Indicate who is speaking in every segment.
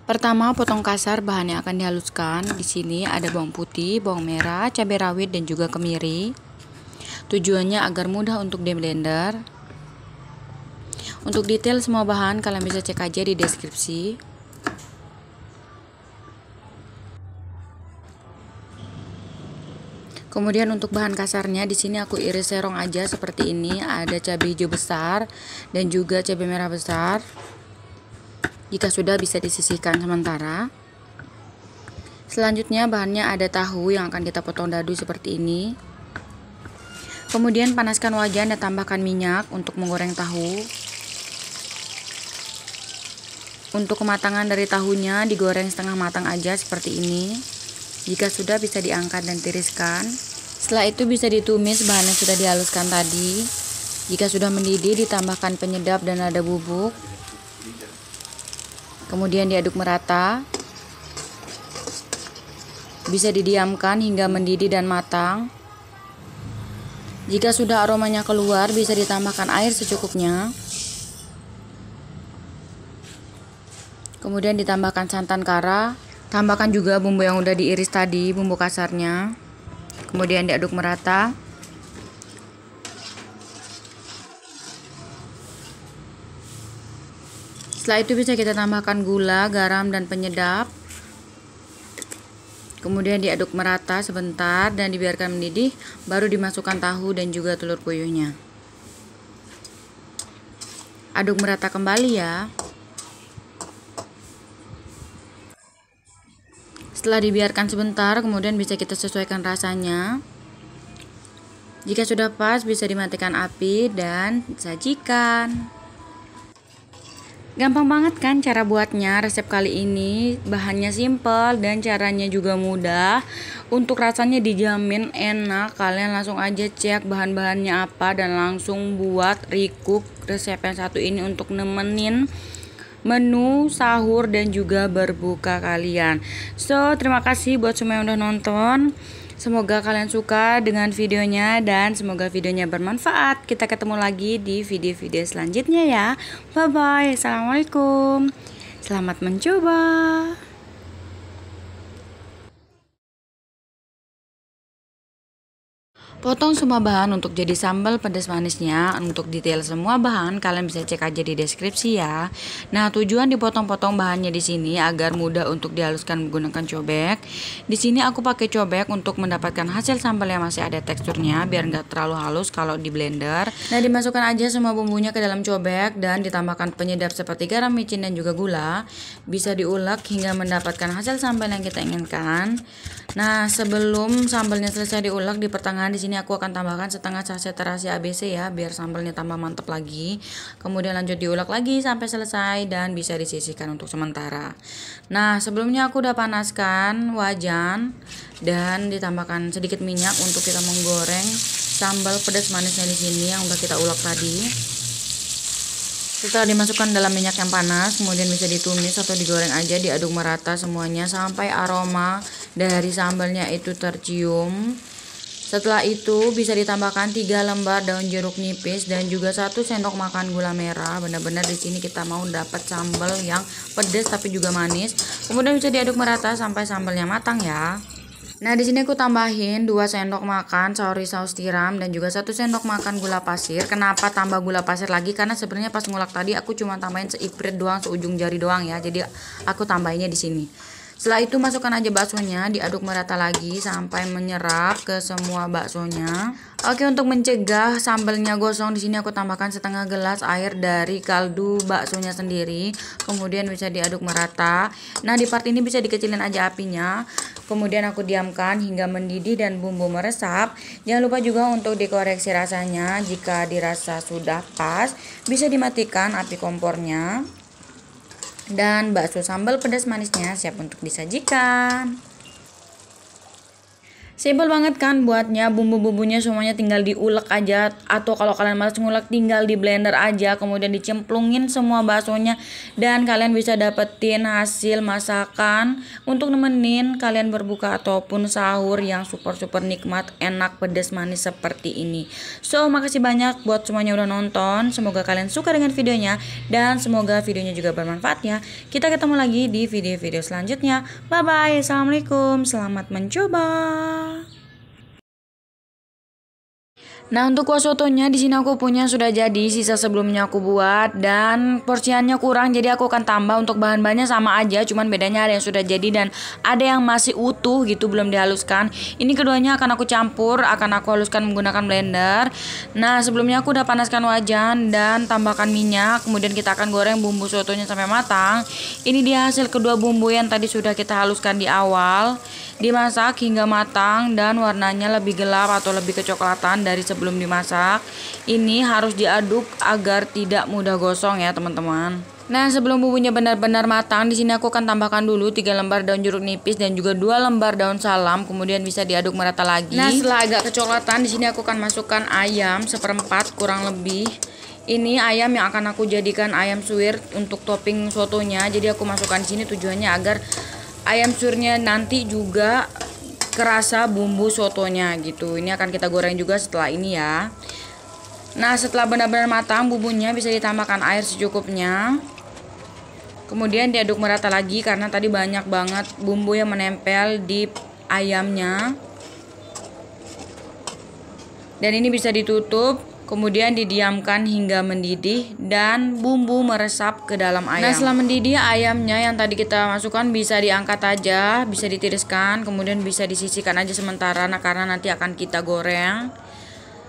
Speaker 1: Pertama, potong kasar bahan yang akan dihaluskan. Di sini ada bawang putih, bawang merah, cabai rawit, dan juga kemiri. Tujuannya agar mudah untuk di blender. Untuk detail semua bahan kalian bisa cek aja di deskripsi. Kemudian untuk bahan kasarnya di sini aku iris serong aja seperti ini. Ada cabai hijau besar dan juga cabai merah besar. Jika sudah bisa disisihkan sementara. Selanjutnya bahannya ada tahu yang akan kita potong dadu seperti ini. Kemudian panaskan wajan dan tambahkan minyak untuk menggoreng tahu. Untuk kematangan dari tahunya digoreng setengah matang aja seperti ini. Jika sudah bisa diangkat dan tiriskan. Setelah itu bisa ditumis bahan yang sudah dihaluskan tadi. Jika sudah mendidih ditambahkan penyedap dan lada bubuk. Kemudian diaduk merata. Bisa didiamkan hingga mendidih dan matang. Jika sudah aromanya keluar, bisa ditambahkan air secukupnya. Kemudian ditambahkan santan kara. Tambahkan juga bumbu yang udah diiris tadi, bumbu kasarnya. Kemudian diaduk merata. Setelah itu bisa kita tambahkan gula, garam, dan penyedap. Kemudian diaduk merata sebentar dan dibiarkan mendidih, baru dimasukkan tahu dan juga telur puyuhnya. Aduk merata kembali ya. Setelah dibiarkan sebentar, kemudian bisa kita sesuaikan rasanya. Jika sudah pas, bisa dimatikan api dan sajikan. Gampang banget kan cara buatnya. Resep kali ini bahannya simple dan caranya juga mudah. Untuk rasanya dijamin enak. Kalian langsung aja cek bahan-bahannya apa dan langsung buat recook resep yang satu ini untuk nemenin menu sahur dan juga berbuka kalian. So, terima kasih buat semua yang udah nonton. Semoga kalian suka dengan videonya dan semoga videonya bermanfaat. Kita ketemu lagi di video-video selanjutnya ya. Bye bye. Assalamualaikum. Selamat mencoba. Potong semua bahan untuk jadi sambal pedas manisnya. Untuk detail semua bahan kalian bisa cek aja di deskripsi ya. Nah, tujuan dipotong-potong bahannya di sini agar mudah untuk dihaluskan menggunakan cobek. Di sini aku pakai cobek untuk mendapatkan hasil sambal yang masih ada teksturnya biar nggak terlalu halus kalau di blender. Nah, dimasukkan aja semua bumbunya ke dalam cobek dan ditambahkan penyedap seperti garam, micin, dan juga gula. Bisa diulek hingga mendapatkan hasil sambal yang kita inginkan. Nah, sebelum sambalnya selesai diulek di pertengahan di sini aku akan tambahkan setengah saset terasi ABC ya biar sambalnya tambah mantap lagi. Kemudian lanjut diulek lagi sampai selesai dan bisa disisihkan untuk sementara. Nah, sebelumnya aku udah panaskan wajan dan ditambahkan sedikit minyak untuk kita menggoreng sambal pedas manisnya di sini yang udah kita ulek tadi. Setelah dimasukkan dalam minyak yang panas, kemudian bisa ditumis atau digoreng aja, diaduk merata semuanya sampai aroma dari sambalnya itu tercium. Setelah itu bisa ditambahkan 3 lembar daun jeruk nipis dan juga 1 sendok makan gula merah. Benar-benar di sini kita mau dapat sambal yang pedas tapi juga manis. Kemudian bisa diaduk merata sampai sambalnya matang ya. Nah, di sini aku tambahin 2 sendok makan saus tiram dan juga 1 sendok makan gula pasir. Kenapa tambah gula pasir lagi? Karena sebenarnya pas ngulek tadi aku cuma tambahin seiprit doang, seujung jari doang ya. Jadi aku tambahinnya di sini. Setelah itu masukkan aja baksonya, diaduk merata lagi sampai menyerap ke semua baksonya. Oke, untuk mencegah sambalnya gosong di sini aku tambahkan setengah gelas air dari kaldu baksonya sendiri. Kemudian bisa diaduk merata. Nah, di part ini bisa dikecilin aja apinya. Kemudian aku diamkan hingga mendidih dan bumbu meresap. Jangan lupa juga untuk dikoreksi rasanya. Jika dirasa sudah pas, bisa dimatikan api kompornya. Dan bakso sambal pedas manisnya siap untuk disajikan. Simple banget kan buatnya, bumbu-bumbunya semuanya tinggal diulek aja, atau kalau kalian malas ngulek tinggal di blender aja, kemudian dicemplungin semua baksonya dan kalian bisa dapetin hasil masakan untuk nemenin kalian berbuka ataupun sahur yang super nikmat, enak, pedas, manis seperti ini. So makasih banyak buat semuanya udah nonton, semoga kalian suka dengan videonya dan semoga videonya juga bermanfaat ya. Kita ketemu lagi di video-video selanjutnya. Bye bye, assalamualaikum, selamat mencoba. Nah, untuk kuah sotonya di sini aku punya sudah jadi, sisa sebelumnya aku buat dan porsiannya kurang jadi aku akan tambah. Untuk bahan-bahannya sama aja, cuman bedanya ada yang sudah jadi dan ada yang masih utuh gitu, belum dihaluskan. Ini keduanya akan aku campur, akan aku haluskan menggunakan blender. Nah, sebelumnya aku udah panaskan wajan dan tambahkan minyak, kemudian kita akan goreng bumbu sotonya sampai matang. Ini dia hasil kedua bumbu yang tadi sudah kita haluskan di awal. Dimasak hingga matang dan warnanya lebih gelap atau lebih kecoklatan dari sebelum dimasak. Ini harus diaduk agar tidak mudah gosong ya teman-teman. Nah, sebelum bumbunya benar-benar matang, di sini aku akan tambahkan dulu 3 lembar daun jeruk nipis dan juga 2 lembar daun salam, kemudian bisa diaduk merata lagi. Nah, setelah agak kecoklatan, di sini aku akan masukkan ayam seperempat kurang lebih. Ini ayam yang akan aku jadikan ayam suwir untuk topping sotonya. Jadi aku masukkan di sini tujuannya agar ayam suwirnya nanti juga kerasa bumbu sotonya gitu. Ini akan kita goreng juga setelah ini ya. Nah, setelah benar-benar matang bumbunya bisa ditambahkan air secukupnya. Kemudian diaduk merata lagi karena tadi banyak banget bumbu yang menempel di ayamnya. Dan ini bisa ditutup. Kemudian didiamkan hingga mendidih dan bumbu meresap ke dalam ayam. Nah, setelah mendidih ayamnya yang tadi kita masukkan bisa diangkat aja, bisa ditiriskan, kemudian bisa disisihkan aja sementara. Nah, karena nanti akan kita goreng.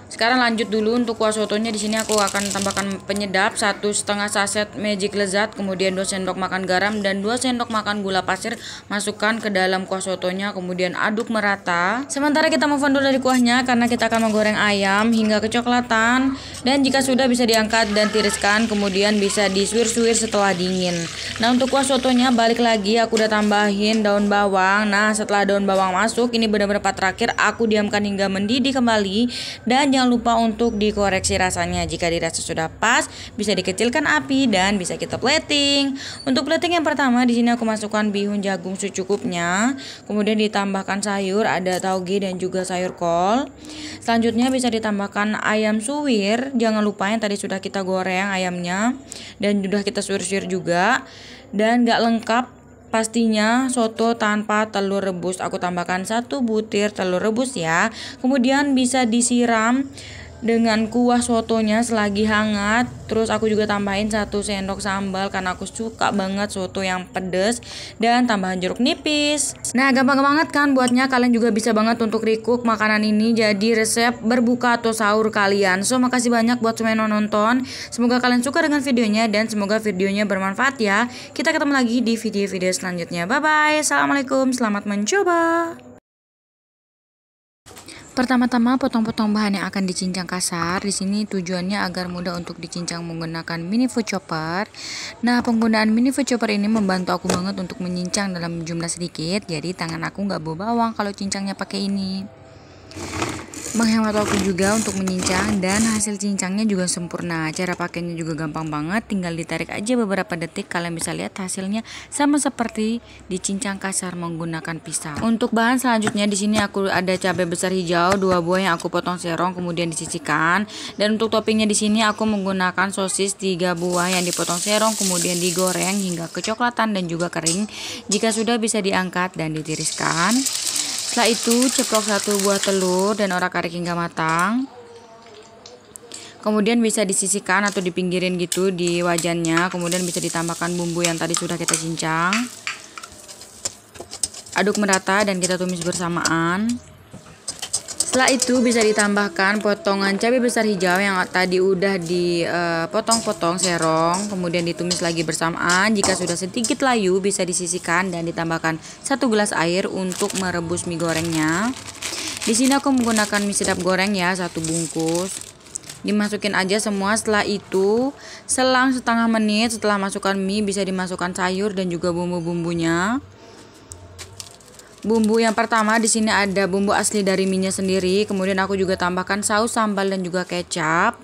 Speaker 1: Sekarang lanjut dulu untuk kuah sotonya. Di sini aku akan tambahkan penyedap 1,5 saset Magic Lezat, kemudian 2 sendok makan garam dan 2 sendok makan gula pasir. Masukkan ke dalam kuah sotonya, kemudian aduk merata. Sementara kita move on dulu dari kuahnya karena kita akan menggoreng ayam hingga kecoklatan. Dan jika sudah bisa diangkat dan tiriskan, kemudian bisa disuir-suir setelah dingin. Nah, untuk kuah sotonya balik lagi aku udah tambahin daun bawang. Nah, setelah daun bawang masuk, ini benar-benar part terakhir aku diamkan hingga mendidih kembali dan jangan lupa untuk dikoreksi rasanya. Jika dirasa sudah pas, bisa dikecilkan api dan bisa kita plating. Untuk plating yang pertama, di sini aku masukkan bihun jagung secukupnya. Kemudian ditambahkan sayur, ada tauge dan juga sayur kol. Selanjutnya bisa ditambahkan ayam suwir. Jangan lupa yang tadi sudah kita goreng ayamnya dan sudah kita suwir-suwir juga. Dan gak lengkap pastinya soto tanpa telur rebus. Aku tambahkan 1 butir telur rebus ya. Kemudian bisa disiram dengan kuah sotonya selagi hangat. Terus aku juga tambahin 1 sendok sambal karena aku suka banget soto yang pedas. Dan tambahan jeruk nipis. Nah, gampang banget kan buatnya. Kalian juga bisa banget untuk recook makanan ini jadi resep berbuka atau sahur kalian. So makasih banyak buat semua yang nonton. Semoga kalian suka dengan videonya dan semoga videonya bermanfaat ya. Kita ketemu lagi di video-video selanjutnya. Bye bye. Assalamualaikum, selamat mencoba. Pertama-tama potong-potong bahan yang akan dicincang kasar. Di sini tujuannya agar mudah untuk dicincang menggunakan mini food chopper. Nah, penggunaan mini food chopper ini membantu aku banget untuk menyincang dalam jumlah sedikit. Jadi tangan aku nggak bau bawang kalau cincangnya pakai ini. Menghemat waktu juga untuk menyincang dan hasil cincangnya juga sempurna. Cara pakainya juga gampang banget, tinggal ditarik aja beberapa detik. Kalian bisa lihat hasilnya sama seperti dicincang kasar menggunakan pisau. Untuk bahan selanjutnya di sini aku ada cabai besar hijau 2 buah yang aku potong serong kemudian disisihkan. Dan untuk toppingnya di sini aku menggunakan sosis 3 buah yang dipotong serong kemudian digoreng hingga kecoklatan dan juga kering. Jika sudah bisa diangkat dan ditiriskan. Setelah itu ceplok 1 buah telur dan orak-arik hingga matang. Kemudian bisa disisihkan atau dipinggirin gitu di wajannya. Kemudian bisa ditambahkan bumbu yang tadi sudah kita cincang. Aduk merata dan kita tumis bersamaan. Setelah itu bisa ditambahkan potongan cabai besar hijau yang tadi udah dipotong-potong serong, kemudian ditumis lagi bersamaan. Jika sudah sedikit layu bisa disisihkan dan ditambahkan 1 gelas air untuk merebus mie gorengnya. Di sini aku menggunakan mie sedap goreng ya 1 bungkus. Dimasukin aja semua. Setelah itu selang setengah menit setelah masukkan mie bisa dimasukkan sayur dan juga bumbu-bumbunya. Bumbu yang pertama di sini ada bumbu asli dari mie-nya sendiri, kemudian aku juga tambahkan saus sambal dan juga kecap.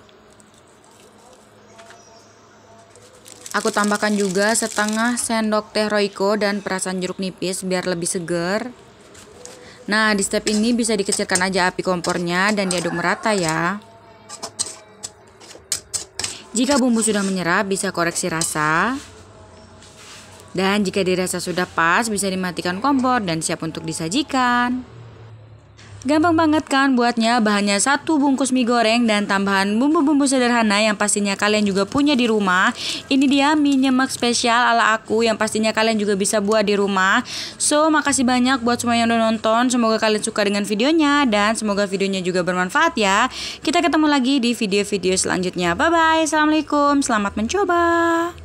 Speaker 1: Aku tambahkan juga setengah sendok teh Royco dan perasan jeruk nipis biar lebih seger. Nah, di step ini bisa dikecilkan aja api kompornya dan diaduk merata ya. Jika bumbu sudah menyerap, bisa koreksi rasa. Dan jika dirasa sudah pas, bisa dimatikan kompor dan siap untuk disajikan. Gampang banget kan buatnya, bahannya 1 bungkus mie goreng dan tambahan bumbu-bumbu sederhana yang pastinya kalian juga punya di rumah. Ini dia mie nyemek spesial ala aku yang pastinya kalian juga bisa buat di rumah. So, makasih banyak buat semua yang udah nonton. Semoga kalian suka dengan videonya dan semoga videonya juga bermanfaat ya. Kita ketemu lagi di video-video selanjutnya. Bye-bye, assalamualaikum, selamat mencoba.